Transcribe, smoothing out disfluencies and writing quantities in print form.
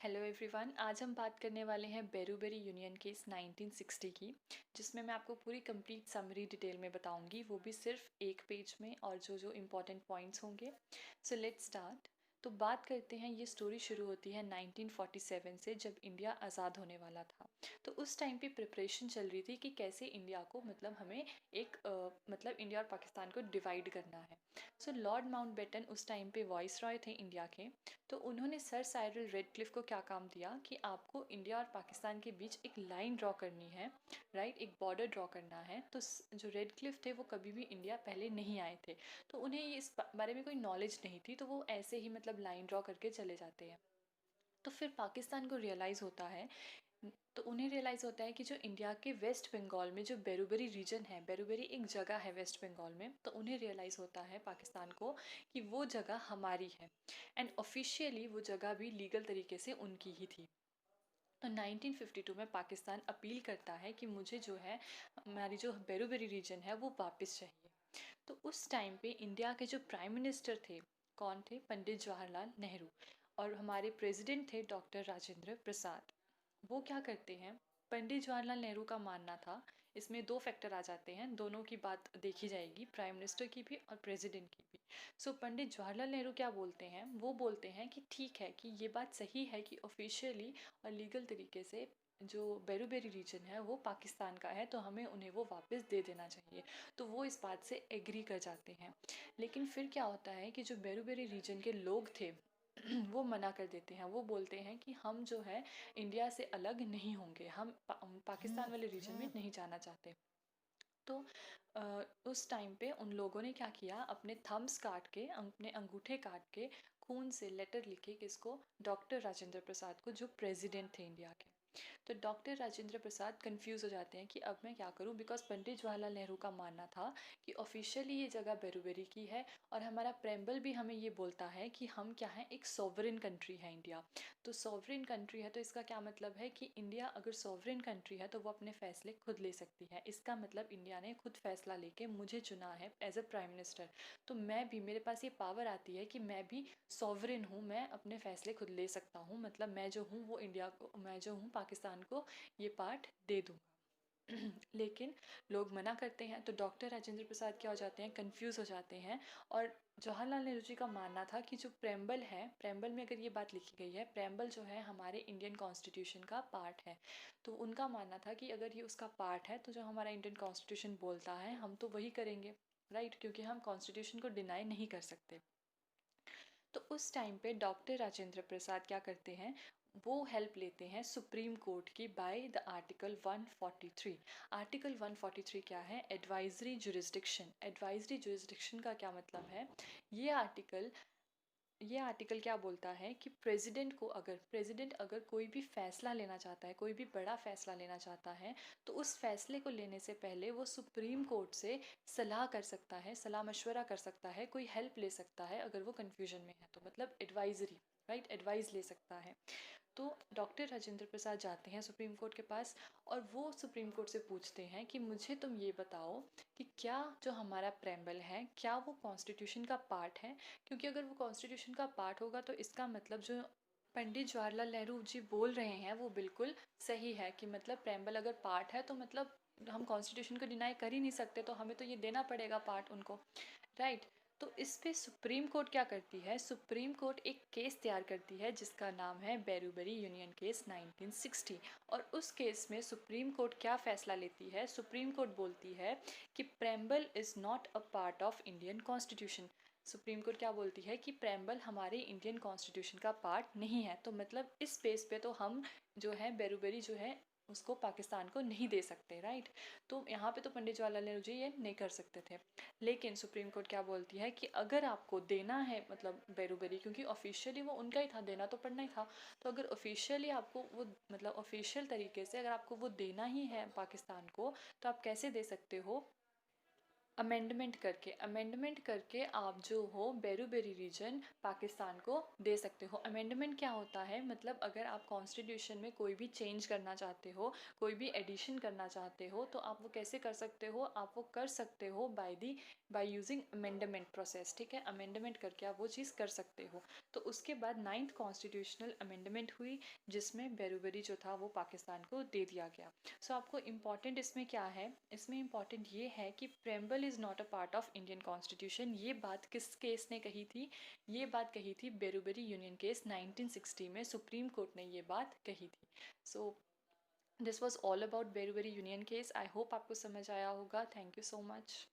Hello everyone. आज हम बात करने वाले हैं बेरूबेरी यूनियन केस 1960 की, जिसमें मैं आपको पूरी कंप्लीट समरी डिटेल में बताऊंगी, वो भी सिर्फ एक पेज में, और जो जो इम्पोर्टेंट पॉइंट्स होंगे। So let's start. तो बात करते हैं, ये स्टोरी शुरू होती है 1947 से, जब इंडिया आज़ाद होने वाला था। तो उस टाइम पे प्रिपरेशन चल रही थी कि कैसे इंडिया को हमें एक इंडिया और पाकिस्तान को डिवाइड करना है। सो लॉर्ड माउंटबेटन उस टाइम पे वॉइस रॉय थे इंडिया के। तो उन्होंने सर साइरल रेडक्लिफ को क्या काम दिया कि आपको इंडिया और पाकिस्तान के बीच एक लाइन ड्रॉ करनी है, राइट, एक बॉर्डर ड्रॉ करना है। तो जो रेडक्लिफ थे वो कभी भी इंडिया पहले नहीं आए थे, तो उन्हें इस बारे में कोई नॉलेज नहीं थी, तो वो ऐसे ही लाइन ड्रॉ करके चले जाते हैं। तो फिर पाकिस्तान को रियलाइज़ होता है, तो उन्हें रियलाइज़ होता है कि जो इंडिया के वेस्ट बंगाल में जो बेरूबेरी रीजन है, बेरूबेरी एक जगह है वेस्ट बंगाल में, तो उन्हें रियलाइज़ होता है पाकिस्तान को कि वो जगह हमारी है, एंड ऑफिशियली वो जगह भी लीगल तरीके से उनकी ही थी। तो 1952 में पाकिस्तान अपील करता है कि मुझे जो है हमारी जो बेरूबेरी रीजन है वो वापस चाहिए। तो उस टाइम पे इंडिया के जो प्राइम मिनिस्टर थे, कौन थे? पंडित जवाहरलाल नेहरू। और हमारे प्रेसिडेंट थे डॉक्टर राजेंद्र प्रसाद। वो क्या करते हैं, पंडित जवाहरलाल नेहरू का मानना था, इसमें दो फैक्टर आ जाते हैं, दोनों की बात देखी जाएगी, प्राइम मिनिस्टर की भी और प्रेसिडेंट की भी। सो पंडित जवाहरलाल नेहरू क्या बोलते हैं, वो बोलते हैं कि ठीक है कि ये बात सही है कि ऑफिशियली और लीगल तरीके से जो बेरूबेरी रीजन है वो पाकिस्तान का है, तो हमें उन्हें वो वापस दे देना चाहिए। तो वो इस बात से एग्री कर जाते हैं। लेकिन फिर क्या होता है कि जो बेरूबेरी रीजन के लोग थे वो मना कर देते हैं। वो बोलते हैं कि हम जो है इंडिया से अलग नहीं होंगे, हम पाकिस्तान वाले रीजन में नहीं जाना चाहते। तो उस टाइम पे उन लोगों ने क्या किया, अपने थम्स काट के, अपने अंगूठे काट के, खून से लेटर लिखे किसको? डॉक्टर राजेंद्र प्रसाद को, जो प्रेसिडेंट थे इंडिया के। तो डॉक्टर राजेंद्र प्रसाद कंफ्यूज हो जाते हैं कि अब मैं क्या करूं, बिकॉज पंडित जवाहरलाल नेहरू का मानना था कि ऑफिशियली ये जगह बेरूबेरी की है, और हमारा प्रेम्बल भी हमें ये बोलता है कि हम क्या है, एक सॉवरेन कंट्री है इंडिया। तो सॉवरेन कंट्री है, तो इसका क्या मतलब है कि इंडिया अगर सॉवरेन कंट्री है तो वो अपने फैसले खुद ले सकती है। इसका मतलब इंडिया ने खुद फैसला लेके मुझे चुना है एज अ प्राइम मिनिस्टर, तो मैं भी, मेरे पास ये पावर आती है कि मैं भी सॉवरेन हूँ, मैं अपने फैसले खुद ले सकता हूँ। मैं जो हूँ वो इंडिया को, मैं जो हूँ पाकिस्तान को ये पार्ट दे दूँगा। लेकिन लोग मना करते हैं, तो डॉक्टर राजेंद्र प्रसाद क्या हो जाते हैं, कंफ्यूज हो जाते हैं। और जवाहरलाल नेहरू जी का मानना था कि जो प्रेम्बल है, प्रेम्बल में अगर ये बात लिखी गई है, प्रेम्बल जो है हमारे इंडियन कॉन्स्टिट्यूशन का पार्ट है, तो उनका मानना था कि अगर ये उसका पार्ट है तो जो हमारा इंडियन कॉन्स्टिट्यूशन बोलता है हम तो वही करेंगे, राइट, क्योंकि हम कॉन्स्टिट्यूशन को डिनाई नहीं कर सकते। तो उस टाइम पे डॉक्टर राजेंद्र प्रसाद क्या करते हैं, वो हेल्प लेते हैं सुप्रीम कोर्ट की बाय द आर्टिकल 143। आर्टिकल 143 क्या है? Advisory jurisdiction. एडवाइजरी जुरिस्डिक्शन का क्या मतलब है? ये आर्टिकल ये आर्टिकल क्या बोलता है कि प्रेसिडेंट अगर कोई भी फैसला लेना चाहता है, कोई भी बड़ा फैसला लेना चाहता है, तो उस फैसले को लेने से पहले वो सुप्रीम कोर्ट से सलाह कर सकता है, सलाह मशवरा कर सकता है, कोई हेल्प ले सकता है अगर वो कन्फ्यूजन में है, तो एडवाइजरी, राइट, एडवाइस ले सकता है। तो डॉक्टर राजेंद्र प्रसाद जाते हैं सुप्रीम कोर्ट के पास, और वो सुप्रीम कोर्ट से पूछते हैं कि मुझे तुम ये बताओ कि क्या जो हमारा प्रेम्बल है, क्या वो कॉन्स्टिट्यूशन का पार्ट है? क्योंकि अगर वो कॉन्स्टिट्यूशन का पार्ट होगा तो इसका मतलब जो पंडित जवाहरलाल नेहरू जी बोल रहे हैं वो बिल्कुल सही है, कि प्रेम्बल अगर पार्ट है तो हम कॉन्स्टिट्यूशन को डिनाई कर ही नहीं सकते, तो हमें तो ये देना पड़ेगा पार्ट उनको, राइट। तो इस पे सुप्रीम कोर्ट क्या करती है, सुप्रीम कोर्ट एक केस तैयार करती है जिसका नाम है बेरूबेरी यूनियन केस 1960। और उस केस में सुप्रीम कोर्ट क्या फैसला लेती है, सुप्रीम कोर्ट बोलती है कि preamble is not a part of Indian constitution. Supreme court क्या बोलती है कि प्रेम्बल हमारे इंडियन कॉन्स्टिट्यूशन का पार्ट नहीं है, तो इस बेस पे तो हम जो है बेरूबेरी जो है उसको पाकिस्तान को नहीं दे सकते, राइट। तो यहाँ पे तो पंडित जवाहरलाल नेहरू जी ये नहीं कर सकते थे। लेकिन सुप्रीम कोर्ट क्या बोलती है कि अगर आपको देना है बेरूबेरी, क्योंकि ऑफिशियली वो उनका ही था, देना तो पड़ना ही था, तो अगर ऑफिशियली आपको वो ऑफिशियल तरीके से अगर आपको वो देना ही है पाकिस्तान को, तो आप कैसे दे सकते हो? अमेंडमेंट करके आप जो हो बेरूबेरी रीजन पाकिस्तान को दे सकते हो। अमेंडमेंट क्या होता है, मतलब अगर आप कॉन्स्टिट्यूशन में कोई भी चेंज करना चाहते हो, कोई भी एडिशन करना चाहते हो, तो आप वो कैसे कर सकते हो, आप वो कर सकते हो बाय यूजिंग अमेंडमेंट प्रोसेस। ठीक है, अमेंडमेंट करके आप वो चीज़ कर सकते हो। तो उसके बाद 9th कॉन्स्टिट्यूशनल अमेंडमेंट हुई, जिसमें बेरूबेरी जो था वो पाकिस्तान को दे दिया गया। सो आपको इम्पॉर्टेंट इसमें क्या है, इसमें इम्पॉर्टेंट ये है कि preamble is not a part of Indian constitution. ये बात किस केस ने कही थी, ये बात कही थी बेरूबेरी यूनियन केस 1960 में सुप्रीम कोर्ट ने ये बात कही थी। So this was all about Berubari union case. I hope आपको समझ आया होगा। Thank you so much.